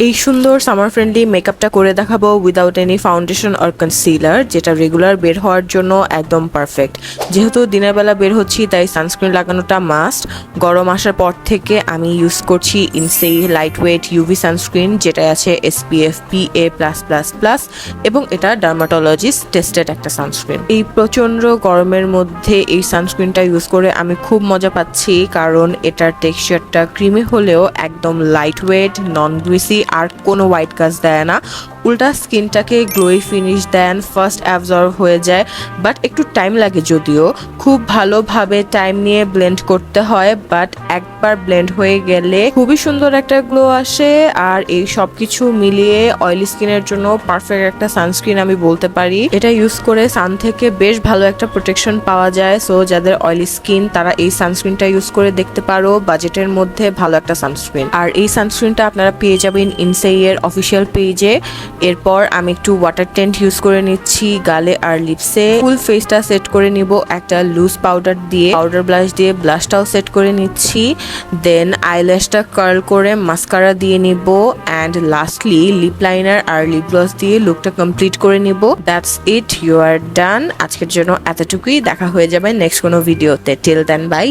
এই সুন্দর summer friendly মেকআপটা করে দেখাবো without any foundation or concealer, যেটা রেগুলার বের হওয়ার জন্য একদম পারফেক্ট। যেহেতু দিনের বেলা বের হচ্ছি তাই সানস্ক্রিন লাগানোটা মাস্ট। গরম আসার পর থেকে আমি ইউজ করছি ইনসেই লাইট ওয়েট ইউভি সানস্ক্রিন, যেটা আছে SPF PA+++, এবং এটা ডার্মাটোলজিস্ট টেস্টেড একটা সানস্ক্রিন। এই প্রচন্ড গরমের মধ্যে এই সানস্ক্রিনটা ইউজ করে আমি খুব মজা পাচ্ছি, কারণ এটার টেক্সচারটা ক্রিমি হলেও একদম লাইট ওয়েট, নন গ্রিসি, আর কোনো হোয়াইট কাজ দেয় না। উল্টা স্কিনটাকে গ্লোই ফিনিশ দেন, ফার্স্ট অ্যাবজর্ব হয়ে যায়, বাট একটু টাইম লাগে যদিও। খুব ভালোভাবে টাইম নিয়ে ব্লেন্ড করতে হয়, বাট একবার ব্লেন্ড হয়ে গেলে খুবই সুন্দর একটা গ্লো আসে। আর এই সব কিছু মিলিয়ে অয়েলি স্কিনের জন্য পারফেক্ট একটা সানস্ক্রিন আমি বলতে পারি। এটা ইউজ করে সান থেকে বেশ ভালো একটা প্রোটেকশন পাওয়া যায়। সো যাদের অয়েলি স্কিন তারা এই সানস্ক্রিনটা ইউজ করে দেখতে পারো, বাজেটের মধ্যে ভালো একটা সানস্ক্রিন। আর এই সানস্ক্রিনটা আপনারা পেয়ে যাবেন ইনসেই এর অফিসিয়াল পেজে। এরপর আমি একটু ওয়াটার টেন্ট ইউজ করে নিচ্ছি গালে আর লিপসে। ফুল ফেসটা সেট করে নিব একটা লুজ পাউডার দিয়ে, পাউডার ব্লাশ দিয়ে ব্লাশটাও সেট করে নিচ্ছি। দেন আইল্যাশটা কার্ল করে মাস্কারা দিয়ে নিব, অ্যান্ড লাস্টলি লিপ লাইনার আর লিপ গ্লস দিয়ে লুকটা কমপ্লিট করে নিব। That's it, you are done. আজকের জন্য এতটুকুই। দেখা হয়ে যাবে নেক্সট কোনো ভিডিওতে। Till then, by.